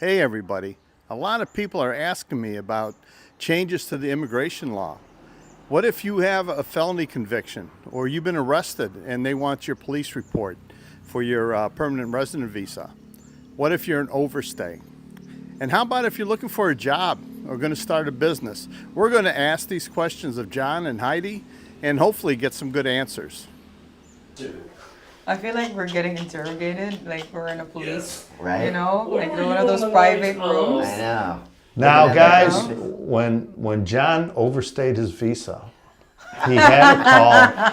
Hey everybody, a lot of people are asking me about changes to the immigration law. What if you have a felony conviction or you've been arrested and they want your police report for your permanent resident visa? What if you're an overstay? And how about if you're looking for a job or going to start a business? We're going to ask these questions of John and Heidi and hopefully get some good answers. I feel like we're getting interrogated, like we're in a police, Right. you know, like one of those private rooms. I know. Now, Looking at guys, that. when John overstayed his visa, he had to call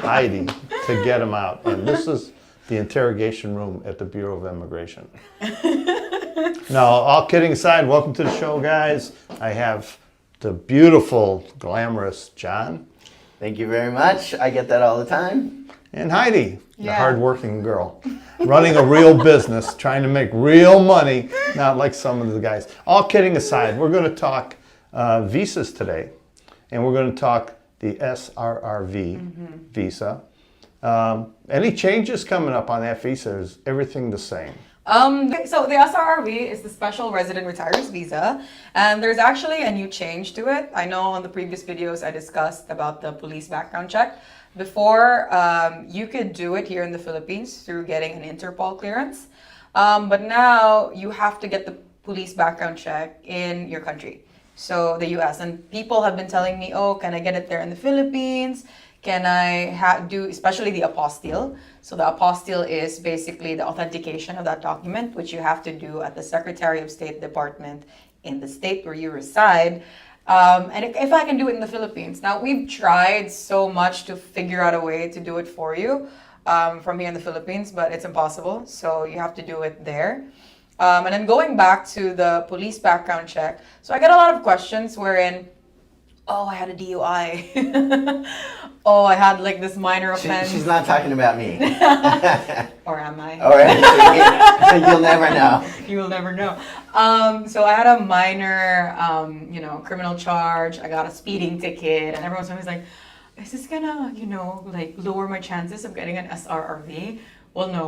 Heidi to get him out. And this is the interrogation room at the Bureau of Immigration. No, all kidding aside, welcome to the show, guys. I have the beautiful, glamorous John Thank you very much. I get that all the time. and Heidi, the Yeah. hardworking girl, running a real business, trying to make real money, not like some of the guys. All kidding aside, we're going to talk visas today, and we're going to talk the SRRV visa. Any changes coming up on that visa? Is everything the same? So the SRRV is the Special Resident Retirees Visa, and there's actually a new change to it. I know on the previous videos I discussed about the police background check. Before, you could do it here in the Philippines through getting an Interpol clearance, but now you have to get the police background check in your country, so the US. And people have been telling me, oh, can I get it there in the Philippines? Can I do, especially the apostille? So the apostille is basically the authentication of that document, which you have to do at the Secretary of State Department in the state where you reside. And if I can do it in the Philippines. Now, we've tried so much to figure out a way to do it for you from here in the Philippines, but it's impossible. So you have to do it there. And then going back to the police background check. So I get a lot of questions wherein, oh, I had a DUI. Oh, I had like this minor offense. She's not talking about me. Or am I? All right. You'll never know. You will never know. So I had a minor, criminal charge. I got a speeding ticket, and everyone's always like, "Is this gonna, like lower my chances of getting an SRRV?" Well, no.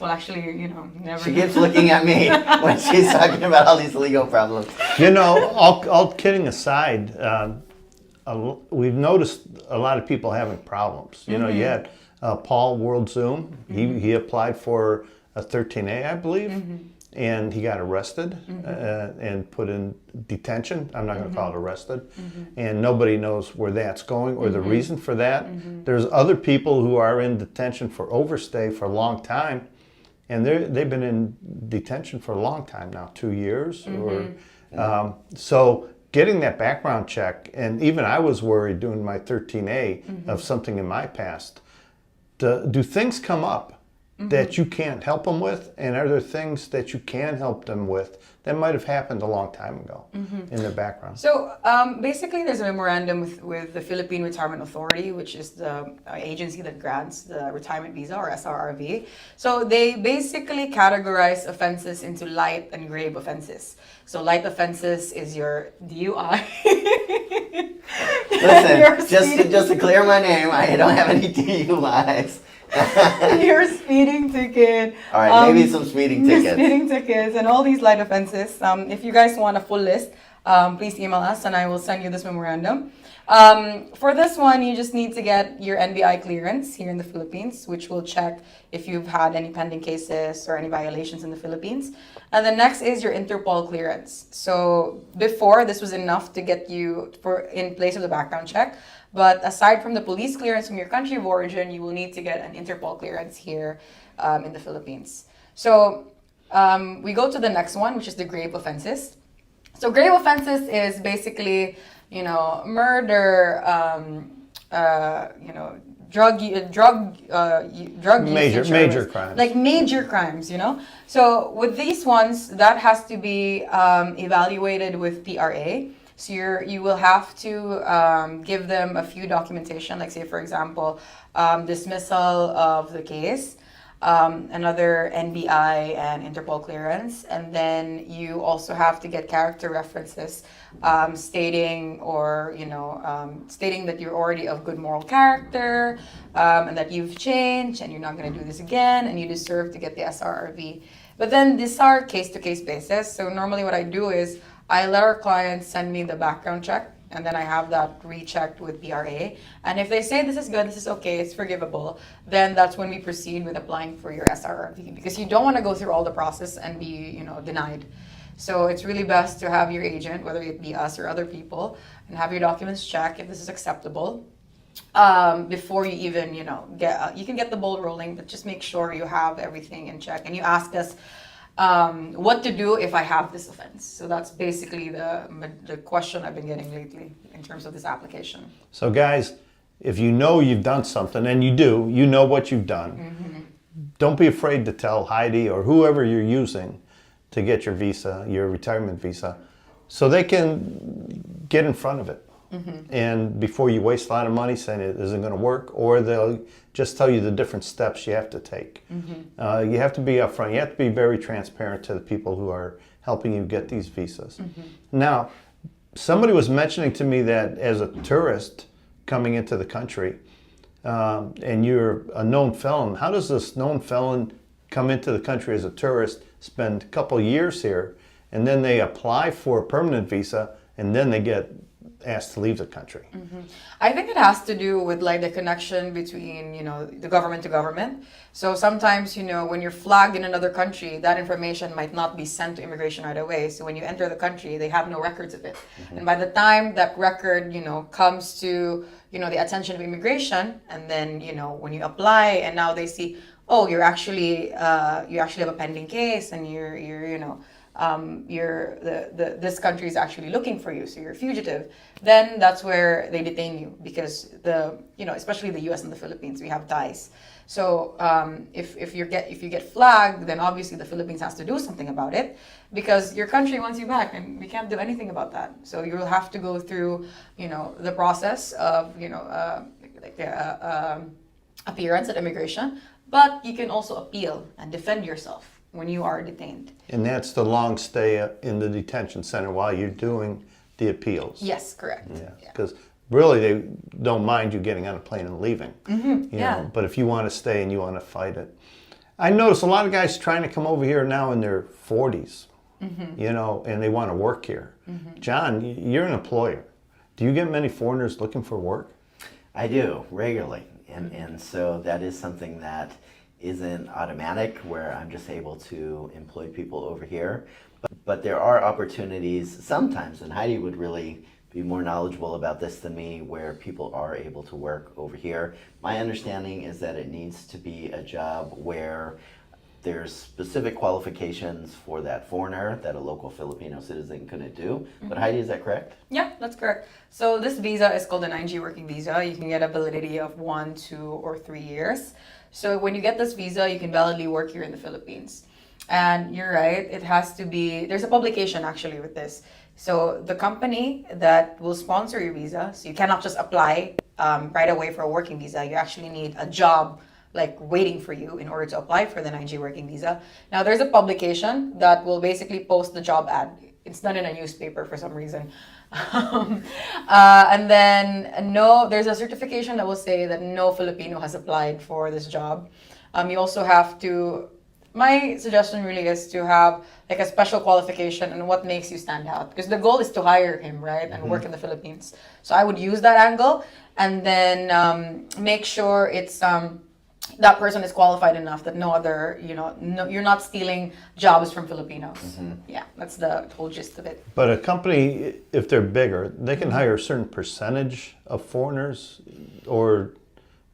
Well, actually, never. She keeps looking at me when she's talking about all these legal problems. You know, all kidding aside, we've noticed a lot of people having problems. You know, you had Paul World Zoom. He applied for a 13A, I believe, and he got arrested and put in detention. I'm not going to call it arrested. And nobody knows where that's going or the reason for that. There's other people who are in detention for overstay for a long time, and they've been in detention for a long time now, 2 years. So getting that background check, and even I was worried doing my 13A of something in my past. Do things come up that you can't help them with, and are there things that you can help them with that might have happened a long time ago in their background? So basically, there's a memorandum with the Philippine Retirement Authority, which is the agency that grants the retirement visa, or SRRV. So they basically categorize offenses into light and grave offenses. So light offenses is your DUI. Listen, just to clear my name, I don't have any DUIs. Your speeding ticket. All right, maybe some speeding tickets. Speeding tickets and all these light offenses. If you guys want a full list, please email us and I will send you this memorandum. For this one, you just need to get your NBI clearance here in the Philippines, which will check if you've had any pending cases or any violations in the Philippines. And the next is your Interpol clearance. So before, this was enough to get you in place of the background check. But aside from the police clearance from your country of origin, you will need to get an Interpol clearance here in the Philippines. So we go to the next one, which is the grave offenses. So grave offenses is basically, murder, drug usage, Major crimes. like major crimes. So with these ones, that has to be evaluated with PRA. So you will have to give them a few documentation, like say, for example, dismissal of the case, another NBI and Interpol clearance, and then you also have to get character references stating that you're already of good moral character, and that you've changed and you're not going to do this again, and you deserve to get the SRRV But then these are case-to-case basis. So normally what I do is I let our clients send me the background check, and then I have that rechecked with PRA. And if they say this is good, this is okay, it's forgivable, then that's when we proceed with applying for your SRRV, because you don't want to go through all the process and be, denied. So it's really best to have your agent, whether it be us or other people, and have your documents checked if this is acceptable. Before you even, you can get the ball rolling, but just make sure you have everything in check. And you ask us what to do if I have this offense. So that's basically the question I've been getting lately in terms of this application. So guys, if you know you've done something, and you do, you know what you've done, don't be afraid to tell Heidi or whoever you're using to get your visa, your retirement visa, so they can get in front of it. And before you waste a lot of money saying it isn't going to work, or they'll just tell you the different steps you have to take. You have to be upfront. You have to be very transparent to the people who are helping you get these visas. Now, somebody was mentioning to me that as a tourist coming into the country, and you're a known felon, how does this known felon come into the country as a tourist, spend a couple years here, and then they apply for a permanent visa, and then they get asked to leave the country? I think it has to do with like the connection between, the government to government. So sometimes, when you're flagged in another country, that information might not be sent to immigration right away. So when you enter the country, they have no records of it. And by the time that record, comes to, the attention of immigration, and then, when you apply and now they see, oh, you actually have a pending case, and this country is actually looking for you, so you're a fugitive, then that's where they detain you, because especially the US and the Philippines, we have ties. So if you get flagged, then obviously the Philippines has to do something about it, because your country wants you back, and we can't do anything about that. So you'll have to go through the process of appearance at immigration, but you can also appeal and defend yourself when you are detained. And that's the long stay in the detention center while you're doing the appeals. Yes, correct. Yeah, because really they don't mind you getting on a plane and leaving. You know, but if you want to stay and you want to fight it. I notice a lot of guys trying to come over here now in their 40s, and they want to work here. John, you're an employer. Do you get many foreigners looking for work? I do, regularly. And so that is something that isn't automatic, where I'm just able to employ people over here. But there are opportunities sometimes, and Heidi would really be more knowledgeable about this than me, where people are able to work over here. My understanding is that it needs to be a job where there's specific qualifications for that foreigner that a local Filipino citizen couldn't do. But Heidi, is that correct? Yeah, that's correct. So this visa is called an 9G working visa. You can get a validity of 1, 2, or 3 years. So when you get this visa, you can validly work here in the Philippines. And you're right, it has to be, there's a publication actually with this. So the company that will sponsor your visa, so you cannot just apply right away for a working visa. You actually need a job like waiting for you in order to apply for the 9G working visa. Now there's a publication that will basically post the job ad. It's done in a newspaper for some reason. And then there's a certification that will say that no Filipino has applied for this job. You also have to, my suggestion really is to have like a special qualification and what makes you stand out. Because the goal is to hire him, right? And work in the Philippines. So I would use that angle, and then make sure it's that person is qualified enough that no other, you're not stealing jobs from Filipinos. Yeah, that's the whole gist of it. But a company, if they're bigger, they can hire a certain percentage of foreigners, or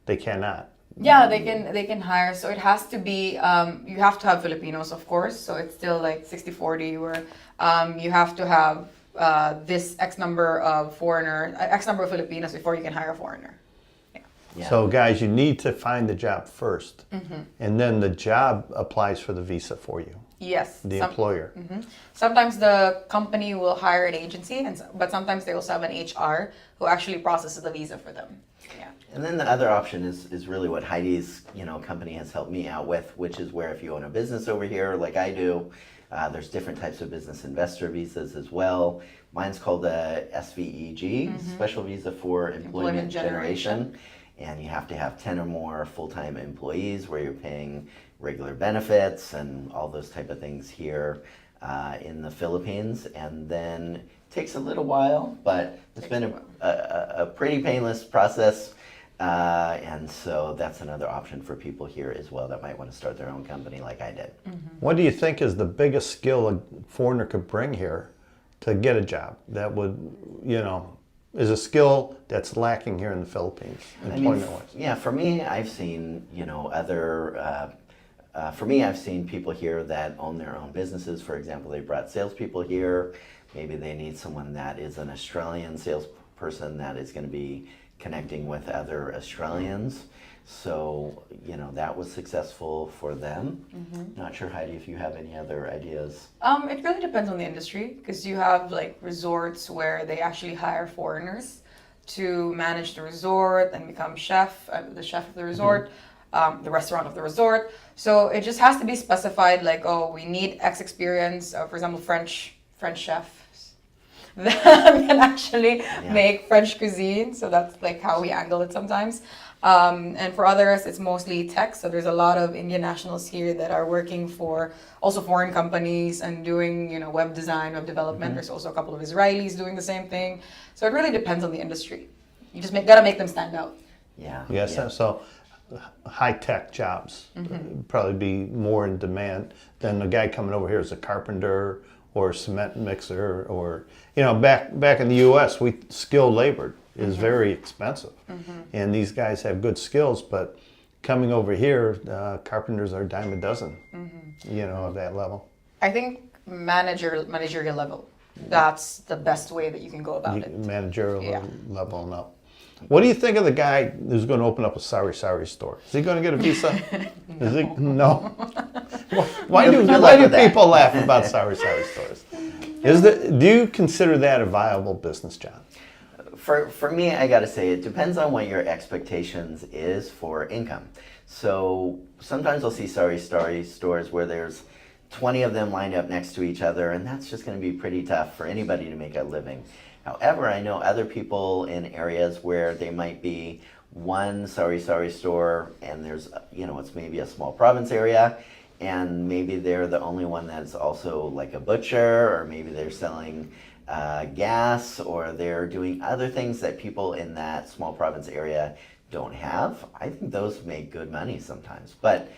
they cannot. Yeah, they can hire. So it has to be, you have to have Filipinos, of course. So it's still like 60-40, where you have to have this X number of Filipinos before you can hire a foreigner. Yeah. So guys, you need to find the job first, and then the job applies for the visa for you. Yes. The employer. Sometimes the company will hire an agency, but sometimes they also have an HR who actually processes the visa for them. Yeah. And then the other option is really what Heidi's company has helped me out with, which is where if you own a business over here like I do, there's different types of business investor visas as well. Mine's called the SVEG, Special Visa for Employment Generation. And you have to have 10 or more full-time employees where you're paying regular benefits and all those type of things here in the Philippines, and then it takes a little while, but it's been a pretty painless process. And so that's another option for people here as well that might want to start their own company like I did. What do you think is the biggest skill a foreigner could bring here to get a job that would, is a skill that's lacking here in the Philippines, employment-wise? Yeah, for me, I've seen, for me, I've seen people here that own their own businesses. For example, they brought salespeople here. Maybe they need someone that is an Australian salesperson that is going to be connecting with other Australians. So, that was successful for them. Not sure, Heidi, if you have any other ideas. It really depends on the industry, because you have like resorts where they actually hire foreigners to manage the resort and become the chef of the resort, the restaurant of the resort. So it just has to be specified, like, oh, we need X experience, for example, French chefs that can actually make French cuisine. So that's like how we angle it sometimes. And for others, it's mostly tech. So there's a lot of Indian nationals here that are working for also foreign companies and doing, web design, web development. There's also a couple of Israelis doing the same thing. So it really depends on the industry. You just gotta make them stand out. Yeah. Yes, so high-tech jobs probably be more in demand than a guy coming over here as a carpenter or a cement mixer, or back in the U.S., skilled labor is very expensive, and these guys have good skills, but coming over here, carpenters are a dime a dozen, of that level. I think managerial level. That's the best way that you can go about it. Managerial level and up. What do you think of the guy who's going to open up a Sari Sari store? Is he going to get a visa? Is he? No. Why do people laugh about Sari Sari stores? Do you consider that a viable business, John? For me, I got to say, it depends on what your expectations is for income. So sometimes I'll see Sari Sari stores where there's 20 of them lined up next to each other, and that's just going to be pretty tough for anybody to make a living. However, I know other people in areas where they might be one Sari Sari store, and there's, it's maybe a small province area, and maybe they're the only one that's also like a butcher, or maybe they're selling gas, or they're doing other things that people in that small province area don't have. I think those make good money sometimes. But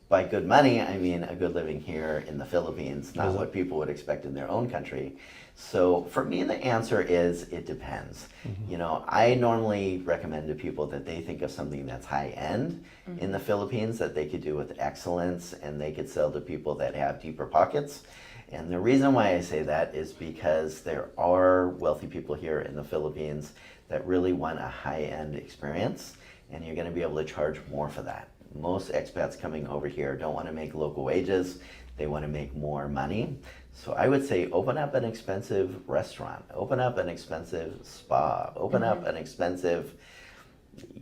by good money, I mean a good living here in the Philippines, not what people would expect in their own country. So for me, the answer is it depends. I normally recommend to people that they think of something that's high-end in the Philippines that they could do with excellence, and they could sell to people that have deeper pockets. And the reason why I say that is because there are wealthy people here in the Philippines that really want a high-end experience, and you're going to be able to charge more for that. Most expats coming over here don't want to make local wages. They want to make more money. So I would say open up an expensive restaurant, open up an expensive spa, open up an expensive,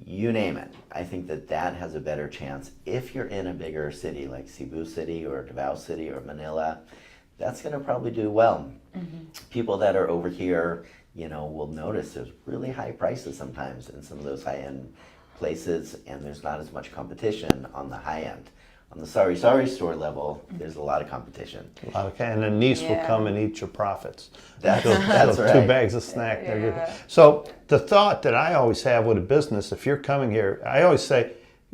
you name it. I think that has a better chance. If you're in a bigger city like Cebu City or Davao City or Manila, that's going to probably do well. People that are over here, will notice there's really high prices sometimes in some of those high-end places, and there's not as much competition on the high end. On the Sari Sari store level, there's a lot of competition. And a niece will come and eat your profits. That's right. 2 bags of snack. Yeah. So the thought that I always have with a business, if you're coming here, I always say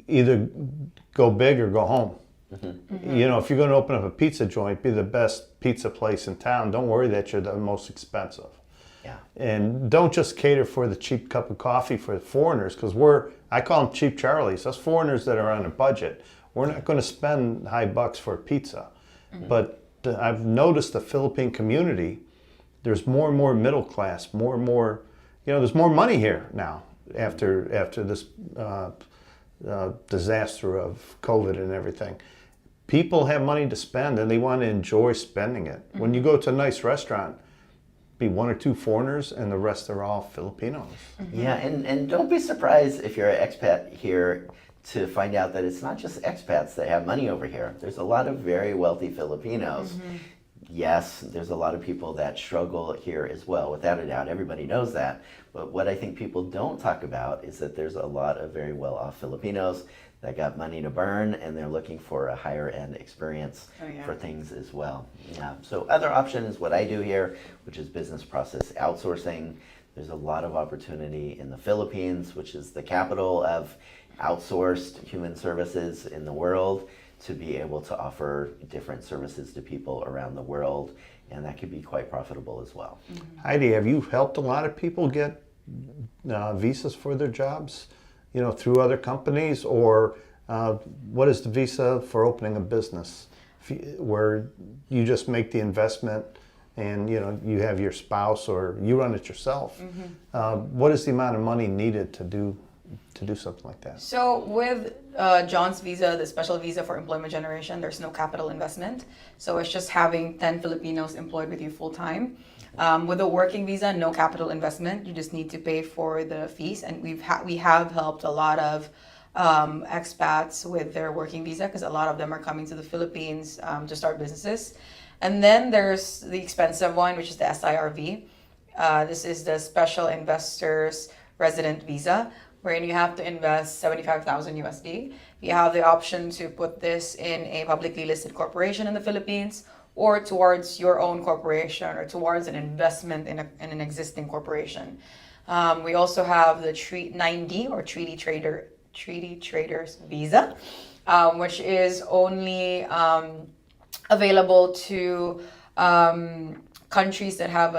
either go big or go home. If you're going to open up a pizza joint, be the best pizza place in town. Don't worry that you're the most expensive. Yeah. And don't just cater for the cheap cup of coffee for foreigners, because I call them cheap Charlies. Us foreigners that are on a budget, we're not going to spend high bucks for a pizza. But I've noticed the Philippine community, there's more and more middle class, more and more, there's more money here now after this disaster of COVID and everything. People have money to spend, and they want to enjoy spending it. When you go to a nice restaurant, be 1 or 2 foreigners, and the rest are all Filipinos. Yeah, and don't be surprised if you're an expat here to find out that it's not just expats that have money over here. There's a lot of very wealthy Filipinos. Yes, there's a lot of people that struggle here as well, without a doubt. Everybody knows that. But what I think people don't talk about is that there's a lot of very well-off Filipinos that got money to burn, and they're looking for a higher end experience Oh, yeah. for things as well. Yeah. So other option is what I do here, which is business process outsourcing. There's a lot of opportunity in the Philippines, which is the capital of outsourced human services in the world, to be able to offer different services to people around the world, and that could be quite profitable as well. Heidi, have you helped a lot of people get visas for their jobs, you know, through other companies, or what is the visa for opening a business, where you just make the investment and you know you have your spouse or you run it yourself? What is the amount of money needed to do something like that? So with John's visa, the special visa for employment generation, there's no capital investment. So it's just having 10 Filipinos employed with you full time. With a working visa, no capital investment. You just need to pay for the fees. And we have helped a lot of expats with their working visa, because a lot of them are coming to the Philippines to start businesses. And then there's the expensive one, which is the SIRV. This is the Special Investors Resident Visa, wherein you have to invest 75,000 USD. You have the option to put this in a publicly listed corporation in the Philippines, or towards your own corporation, or towards an investment in an existing corporation. We also have the 9D, or Treaty Traders Visa, which is only available to countries that have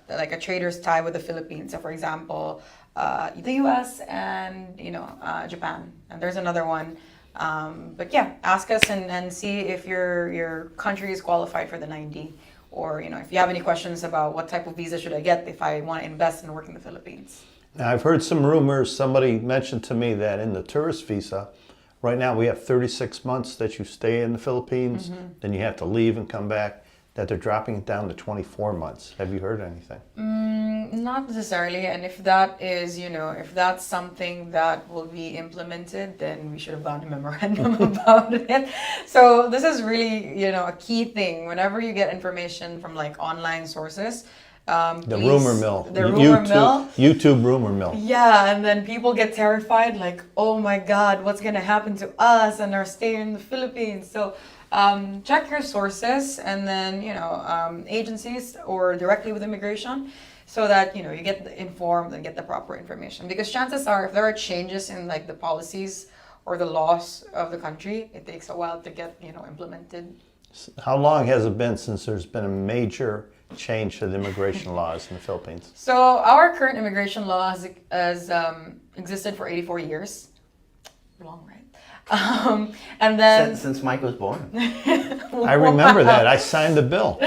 like a trader's tie with the Philippines. So for example, the US and Japan, and there's another one. But yeah, ask us and see if your country is qualified for the 9D, or if you have any questions about what type of visa should I get if I want to invest and work in the Philippines. Now, I've heard some rumors. Somebody mentioned to me that in the tourist visa, right now we have 36 months that you stay in the Philippines, then you have to leave and come back, that they're dropping it down to 24 months. Have you heard anything? Not necessarily, and if that is, if that's something that will be implemented, then we should have gone to memorandum about it. So this is really, a key thing. Whenever you get information from like online sources, Rumor mill. The rumor mill. YouTube rumor mill. Yeah, and then people get terrified, like, oh my God, what's gonna happen to us and our stay in the Philippines? So check your sources, and then agencies or directly with immigration, so that you get informed and get the proper information. Because chances are, if there are changes in like the policies or the laws of the country, it takes a while to get implemented. How long has it been since there's been a major change to the immigration laws in the Philippines? So our current immigration law has existed for 84 years. Long, right? And then Since Mike was born. I remember that. I signed the bill.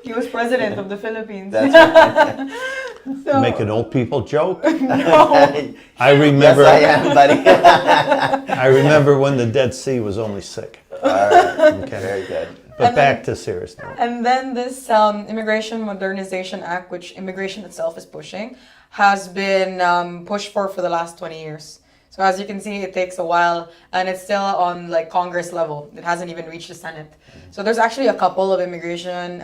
he was president of the Philippines. That's right. So, Make an old people joke. no. I remember. Yes, I am, buddy. I remember when the Dead Sea was only sick. All right. Okay. Very good. But back to serious note. And then this Immigration Modernization Act, which immigration itself is pushing, has been pushed for the last 20 years. So as you can see, it takes a while, and it's still on like Congress level. It hasn't even reached the Senate. So there's actually a couple of immigration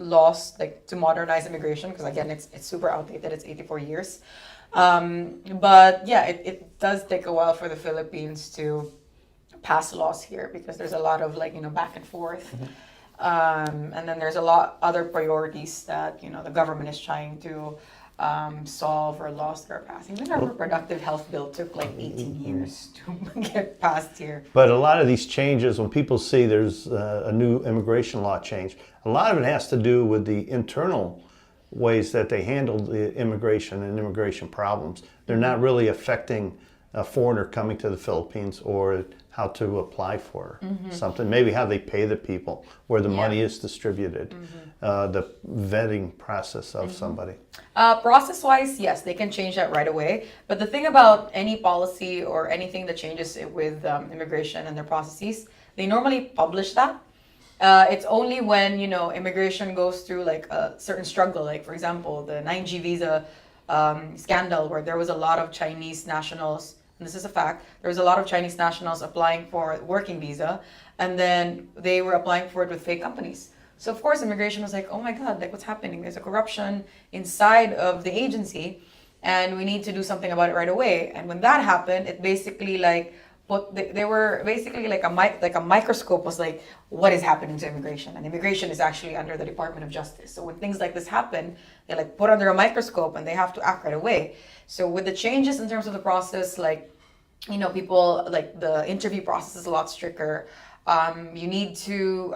laws like to modernize immigration, because again, it's super outdated. It's 84 years. But yeah, it does take a while for the Philippines to pass laws here, because there's a lot of like back and forth. And then there's a lot other priorities that the government is trying to solve, or laws that are passing. Even our reproductive health bill took like 18 years to get passed here. But a lot of these changes, when people see there's a new immigration law change, a lot of it has to do with the internal ways that they handle the immigration and immigration problems. They're not really affecting a foreigner coming to the Philippines, or how to apply for something, maybe how they pay the people, where the money is distributed, the vetting process of somebody. Process-wise, yes, they can change that right away. But the thing about any policy or anything that changes with immigration and their processes, they normally publish that. It's only when immigration goes through like a certain struggle, like for example the 9G visa scandal, where there was a lot of Chinese nationals. And this is a fact. There was a lot of Chinese nationals applying for working visa, and then they were applying for it with fake companies. So of course, immigration was like, oh my God, like what's happening? There's a corruption inside of the agency. and we need to do something about it right away. And when that happened, it basically like they were basically like a microscope was like, what is happening to immigration? And immigration is actually under the Department of Justice. So when things like this happen, they're like put under a microscope and they have to act right away. So with the changes in terms of the process, like, you know, people, like the interview process is a lot stricter. You need to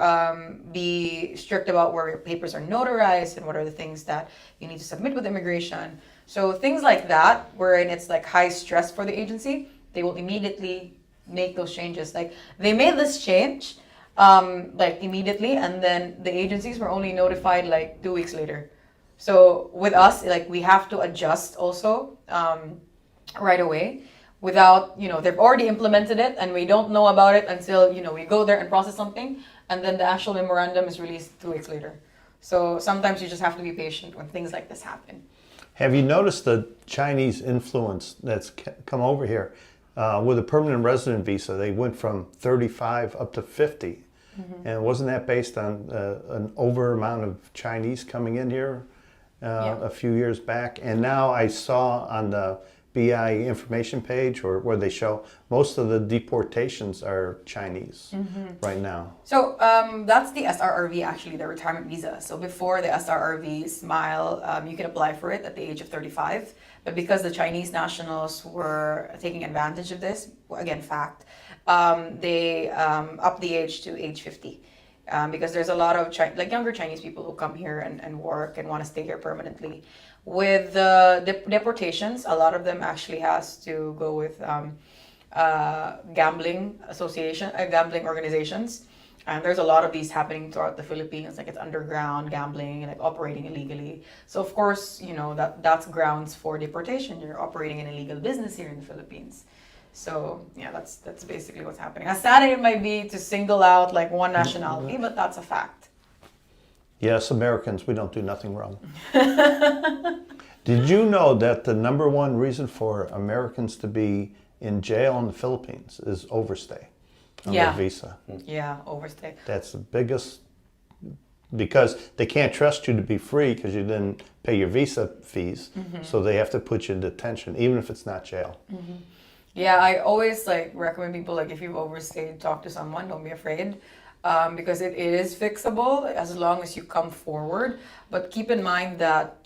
be strict about where your papers are notarized and what are the things that you need to submit with immigration. So things like that, wherein it's like high stress for the agency, they will immediately make those changes. Like they made this change like immediately, and then the agencies were only notified like 2 weeks later. So with us, like we have to adjust also right away without, you know, they've already implemented it and we don't know about it until, you know, we go there and process something and then the actual memorandum is released 2 weeks later. So sometimes you just have to be patient when things like this happen. Have you noticed the Chinese influence that's come over here? With a permanent resident visa, they went from 35 up to 50. And wasn't that based on an over amount of Chinese coming in here a few years back? And now I saw on the BI information page, or where they show most of the deportations are Chinese right now. So that's the SRRV, actually, the retirement visa. So before the SRRV, SMILE, you can apply for it at the age of 35. But because the Chinese nationals were taking advantage of this, again, fact, they upped the age to age 50. Because there's a lot of younger Chinese people who come here and work and want to stay here permanently. With the deportations, a lot of them actually has to go with gambling organizations. And there's a lot of these happening throughout the Philippines, like it's underground gambling and like operating illegally. So of course, you know, that's grounds for deportation. You're operating an illegal business here in the Philippines. So yeah, that's basically what's happening. As sad as it might be to single out like one nationality, but that's a fact. Yes, Americans, we don't do nothing wrong. Did you know that the number one reason for Americans to be in jail in the Philippines is overstay on their visa? Yeah, overstay. That's the biggest, because they can't trust you to be free because you didn't pay your visa fees. So they have to put you in detention, even if it's not jail. Yeah, I always like recommend people, like if you've overstayed, talk to someone, don't be afraid. Because it is fixable as long as you come forward. But keep in mind that,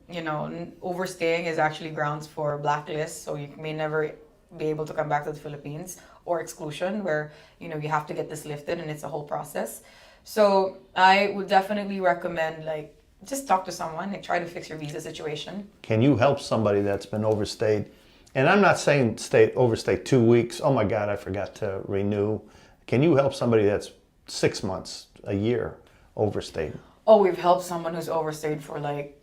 you know, overstaying is actually grounds for blacklist. So you may never be able to come back to the Philippines, or exclusion, where, you know, you have to get this lifted and it's a whole process. So I would definitely recommend, like, just talk to someone and try to fix your visa situation. Can you help somebody that's been overstayed? And I'm not saying overstay 2 weeks. Oh my God, I forgot to renew. Can you help somebody that's 6 months, a year overstayed? Oh, we've helped someone who's overstayed for like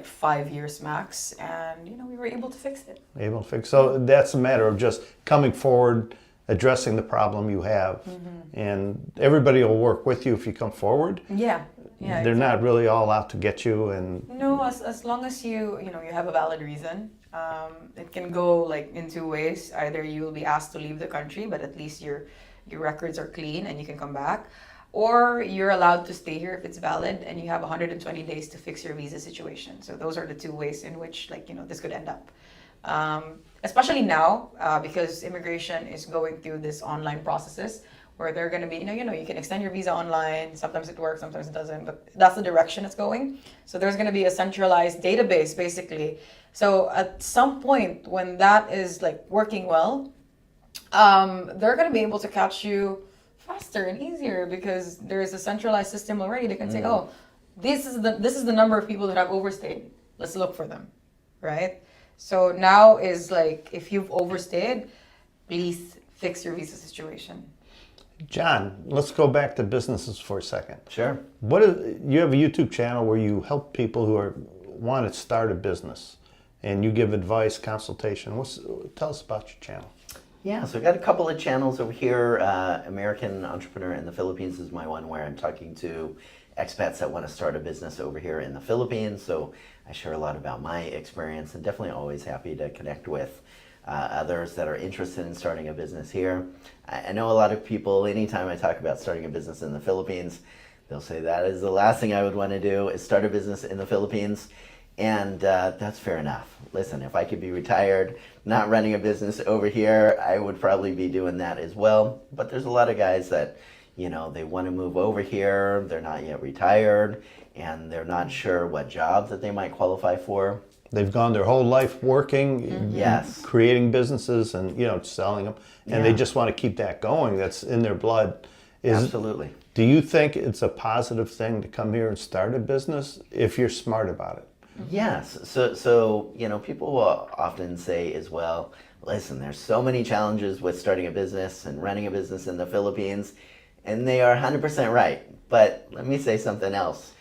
5 years max, and you know, we were able to fix it. Able to fix. So that's a matter of just coming forward, addressing the problem you have, and everybody will work with you if you come forward. Yeah. They're not really all out to get you, and no, as long as you have a valid reason. It can go like in two ways. Either you will be asked to leave the country, but at least your records are clean and you can come back, or you're allowed to stay here if it's valid and you have 120 days to fix your visa situation. So those are the two ways in which, like, you know, this could end up. Especially now, because immigration is going through this online processes where they're going to be, you know, you can extend your visa online. Sometimes it works, sometimes it doesn't, but that's the direction it's going. So there's going to be a centralized database, basically. So at some point when that is like working well, they're going to be able to catch you faster and easier, because there is a centralized system already. They can say, oh, this is the number of people that have overstayed. Let's look for them, right? So now is like, if you've overstayed, please fix your visa situation. John, let's go back to businesses for a second. Sure. You have a YouTube channel where you help people who want to start a business, and you give advice, consultation. Tell us about your channel. Yeah, so I've got a couple of channels over here. American Entrepreneur in the Philippines is my one, where I'm talking to expats that want to start a business over here in the Philippines. So I share a lot about my experience, and definitely always happy to connect with others that are interested in starting a business here. I know a lot of people, anytime I talk about starting a business in the Philippines, they'll say that is the last thing I would want to do, is start a business in the Philippines. And that's fair enough. Listen, if I could be retired, not running a business over here, I would probably be doing that as well. But there's a lot of guys that, they want to move over here, they're not yet retired, and they're not sure what jobs that they might qualify for. They've gone their whole life working, Yes. creating businesses and, selling them. And they just want to keep that going. That's in their blood. Absolutely. Do you think it's a positive thing to come here and start a business if you're smart about it? Yes. So people will often say as well, listen, there's so many challenges with starting a business and running a business in the Philippines, and they are 100% right. But let me say something else.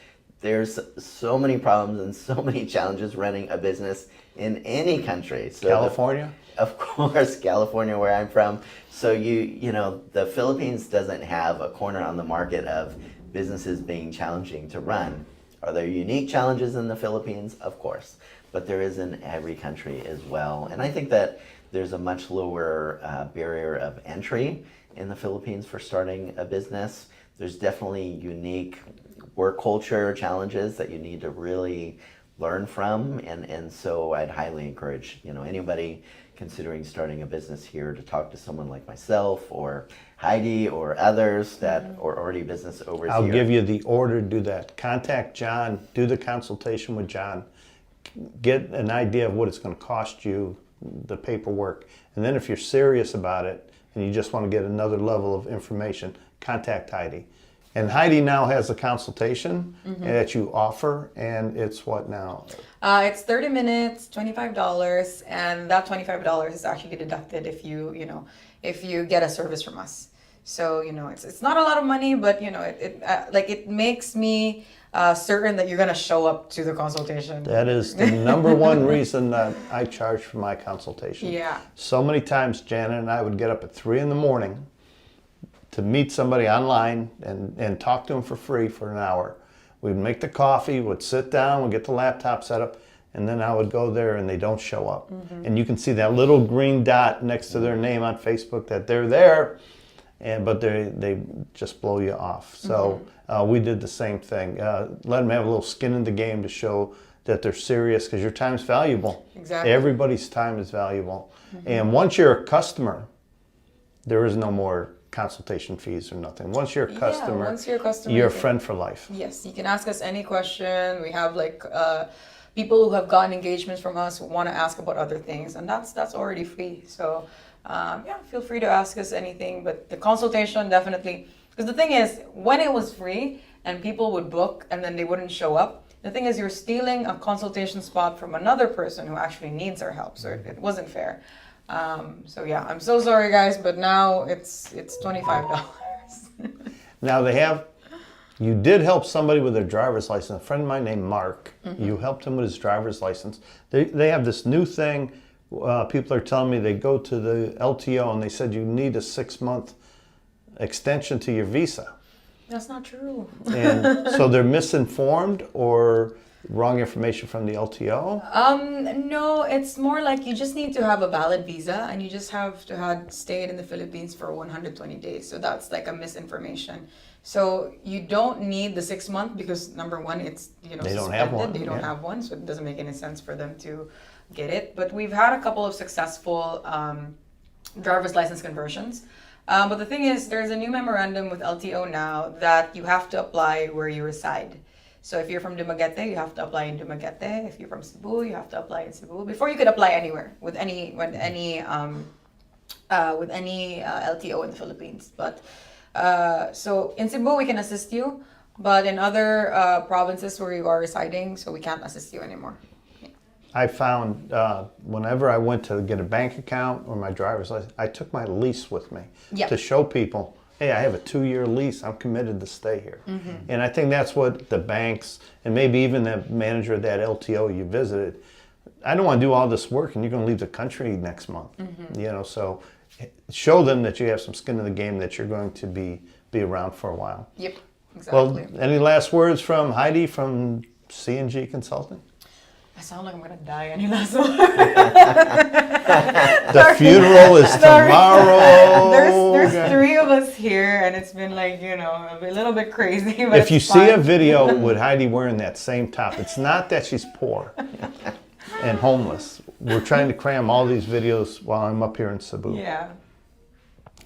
There's so many problems and so many challenges running a business in any country. So California? Of course, California, where I'm from. So the Philippines doesn't have a corner on the market of businesses being challenging to run. Are there unique challenges in the Philippines? Of course, but there is in every country as well. And I think that there's a much lower barrier of entry in the Philippines for starting a business. There's definitely unique work culture challenges that you need to really learn from. And so I'd highly encourage, anybody considering starting a business here to talk to someone like myself or Heidi or others that are already business owners I'll here. give you the order to do that. Contact John, do the consultation with John, get an idea of what it's going to cost you, the paperwork. And then if you're serious about it and you just want to get another level of information, contact Heidi. And Heidi now has a consultation that you offer, and it's what now? It's 30 minutes, $25, and that $25 is actually deducted if you get a service from us. So it's not a lot of money, but it makes me certain that you're gonna show up to the consultation. That is the number one reason that I charge for my consultation. Yeah. So many times Janet and I would get up at 3 a.m. to meet somebody online and talk to them for free for an hour. We'd make the coffee, would sit down, we'd get the laptop set up, and then I would go there and they don't show up. And you can see that little green dot next to their name on Facebook that they're there, but they just blow you off. So we did the same thing. Let them have a little skin in the game to show that they're serious, because your time's valuable. Exactly. Everybody's time is valuable. And once you're a customer, there is no more consultation fees or nothing. Once you're a customer, you're a friend for life. Yes, you can ask us any question. We have people who have gotten engagements from us who want to ask about other things, and that's already free. So feel free to ask us anything. But the consultation, definitely, because the thing is, when it was free and people would book and then they wouldn't show up, the thing is, you're stealing a consultation spot from another person who actually needs our help. So it wasn't fair. I'm so sorry, guys, but now it's $25. Now you did help somebody with their driver's license. A friend of mine named Mark, you helped him with his driver's license. They have this new thing. People are telling me they go to the LTO and they said you need a 6-month extension to your visa. That's not true. And so they're misinformed or wrong information from the LTO? No, it's more like you just need to have a valid visa and you just have to have stayed in the Philippines for 120 days. So that's like a misinformation. So you don't need the 6 month because number one, it's they don't have one. They don't have one, so it doesn't make any sense for them to get it. But we've had a couple of successful driver's license conversions. But the thing is, there's a new memorandum with LTO now that you have to apply where you reside. So if you're from Dumaguete, you have to apply in Dumaguete. If you're from Cebu, you have to apply in Cebu. Before you could apply anywhere with any LTO in the Philippines. But so in Cebu, we can assist you, but in other provinces where you are residing, so we can't assist you anymore. I found whenever I went to get a bank account or my driver's license, I took my lease with me to show people, hey, I have a 2-year lease. I'm committed to stay here. And I think that's what the banks and maybe even the manager of that LTO you visited, I don't want to do all this work and you're going to leave the country next month. So show them that you have some skin in the game, that you're going to be around for a while. Yep, exactly. Well, any last words from Heidi from C&G Consulting? I sound like I'm gonna die any last one. The funeral is tomorrow. There's 3 of us here, and it's been like, you know, a little bit crazy. But If you it's see a fun. video with Heidi wearing that same top, it's not that she's poor and homeless. We're trying to cram all these videos while I'm up here in Cebu. Yeah.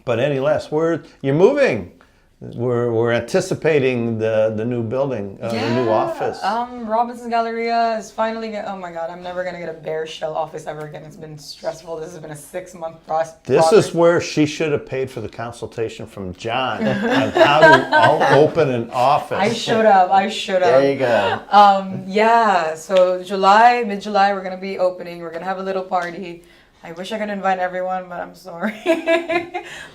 But any last word? You're moving. We're anticipating the new building, the new office. Robinson's Galleria is finally oh my god, I'm never gonna get a bare shell office ever again. It's been stressful. This has been a 6-month process. This is where she should have paid for the consultation from John on how to open an office. I should have. There you go. Yeah, so mid-July, we're gonna be opening. We're gonna have a little party. I wish I could invite everyone, but I'm sorry.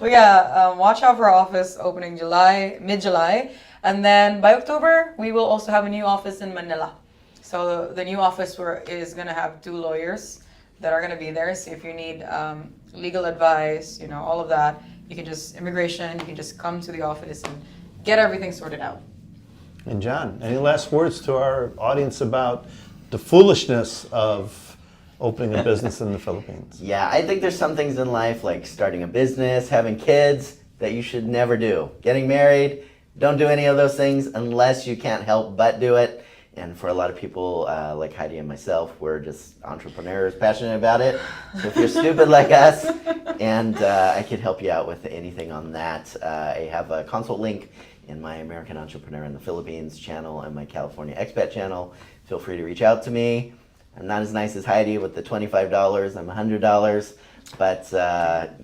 But yeah, watch out for our office opening mid-July. And then by October, we will also have a new office in Manila. So the new office is gonna have 2 lawyers that are gonna be there. So if you need legal advice, you know, all of that, you can just, immigration, you can just come to the office and get everything sorted out. And John, any last words to our audience about the foolishness of opening a business in the Philippines? Yeah, I think there's some things in life like starting a business, having kids that you should never do. Getting married, don't do any of those things unless you can't help but do it. And for a lot of people like Heidi and myself, we're just entrepreneurs, passionate about it. So if you're stupid like us, and I could help you out with anything on that, I have a consult link in my American Entrepreneur in the Philippines channel and my California Expat channel. Feel free to reach out to me. I'm not as nice as Heidi with the $25. I'm $100, but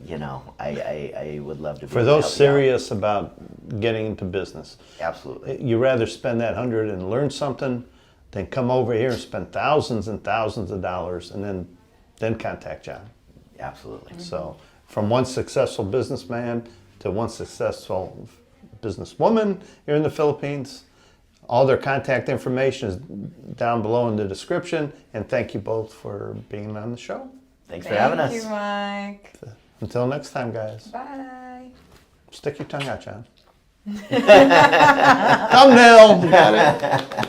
you know, I would love to. For those serious about getting into business, absolutely, you rather spend that $100 and learn something than come over here and spend thousands and thousands of dollars and then contact John. Absolutely. So from one successful businessman to one successful businesswoman here in the Philippines. All their contact information is down below in the description. And thank you both for being on the show. Thanks for having us. Thank you, Mike. Until next time, guys. Bye. Stick your tongue out, John. Thumbnail. Got it.